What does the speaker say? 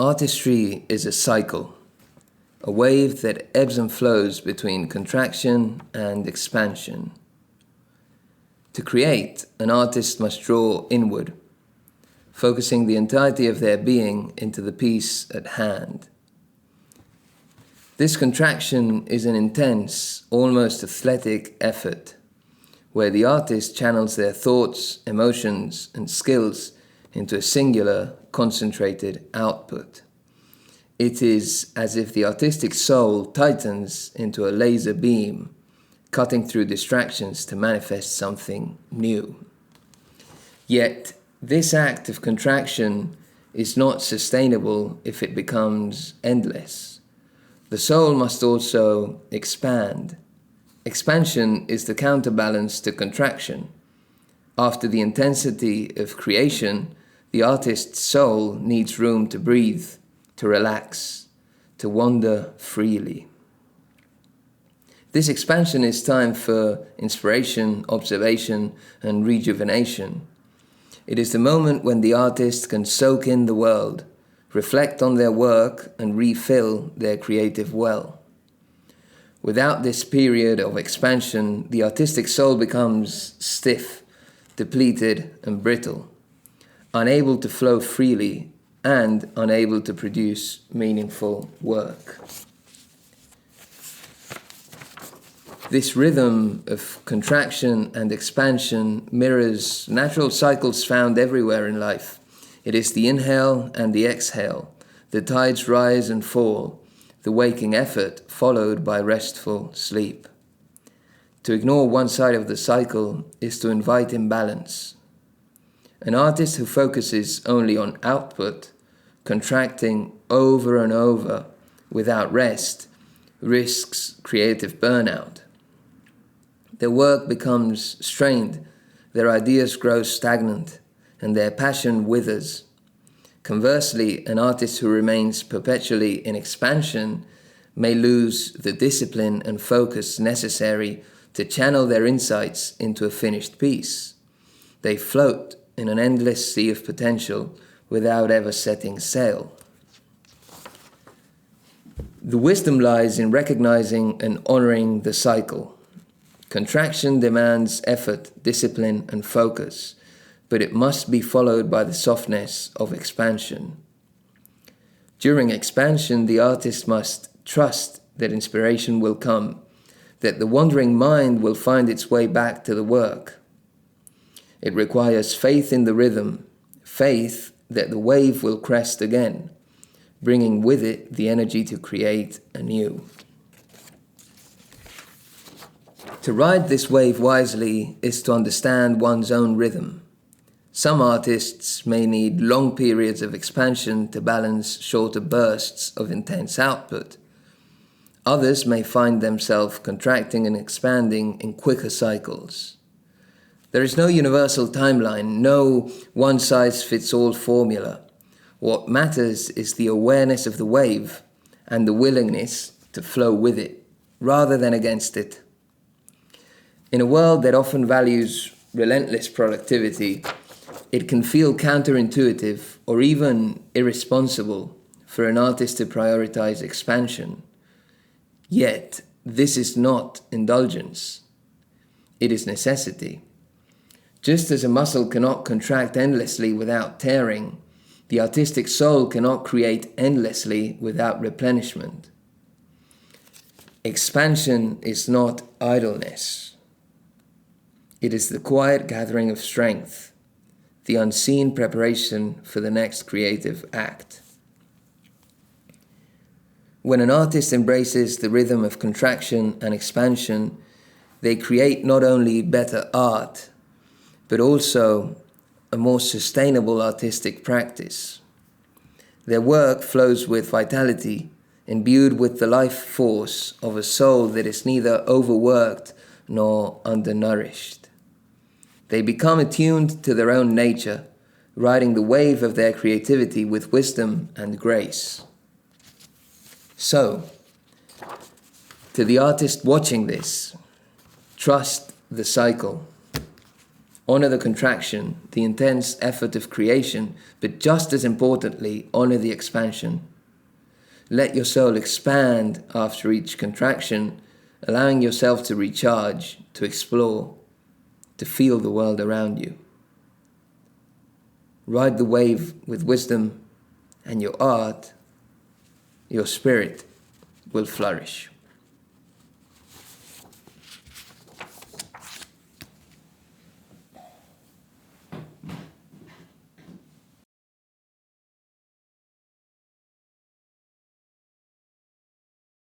Artistry is a cycle, a wave that ebbs and flows between contraction and expansion. To create, an artist must draw inward, focusing the entirety of their being into the piece at hand. This contraction is an intense, almost athletic effort, where the artist channels their thoughts, emotions, and skills into a singular, concentrated output. It is as if the artistic soul tightens into a laser beam, cutting through distractions to manifest something new. Yet, this act of contraction is not sustainable if it becomes endless. The soul must also expand. Expansion is the counterbalance to contraction. After the intensity of creation, the artist's soul needs room to breathe, to relax, to wander freely. This expansion is time for inspiration, observation, and rejuvenation. It is the moment when the artist can soak in the world, reflect on their work, and refill their creative well. Without this period of expansion, the artistic soul becomes stiff, depleted, and brittle, unable to flow freely and unable to produce meaningful work. This rhythm of contraction and expansion mirrors natural cycles found everywhere in life. It is the inhale and the exhale, the tides rise and fall, the waking effort followed by restful sleep. To ignore one side of the cycle is to invite imbalance. An artist who focuses only on output, contracting over and over without rest, risks creative burnout. Their work becomes strained, their ideas grow stagnant, and their passion withers. Conversely, an artist who remains perpetually in expansion may lose the discipline and focus necessary to channel their insights into a finished piece. They float in an endless sea of potential without ever setting sail. The wisdom lies in recognizing and honoring the cycle. Contraction demands effort, discipline, and focus, but it must be followed by the softness of expansion. During expansion, the artist must trust that inspiration will come, that the wandering mind will find its way back to the work. It requires faith in the rhythm, faith that the wave will crest again, bringing with it the energy to create anew. To ride this wave wisely is to understand one's own rhythm. Some artists may need long periods of expansion to balance shorter bursts of intense output. Others may find themselves contracting and expanding in quicker cycles. There is no universal timeline, no one-size-fits-all formula. What matters is the awareness of the wave and the willingness to flow with it, rather than against it. In a world that often values relentless productivity, it can feel counterintuitive or even irresponsible for an artist to prioritize expansion. Yet, this is not indulgence. It is necessity. Just as a muscle cannot contract endlessly without tearing, the artistic soul cannot create endlessly without replenishment. Expansion is not idleness. It is the quiet gathering of strength, the unseen preparation for the next creative act. When an artist embraces the rhythm of contraction and expansion, they create not only better art, but also a more sustainable artistic practice. Their work flows with vitality, imbued with the life force of a soul that is neither overworked nor undernourished. They become attuned to their own nature, riding the wave of their creativity with wisdom and grace. So, to the artist watching this, trust the cycle. Honor the contraction, the intense effort of creation, but just as importantly, honor the expansion. Let your soul expand after each contraction, allowing yourself to recharge, to explore, to feel the world around you. Ride the wave with wisdom, and your art, your spirit, will flourish.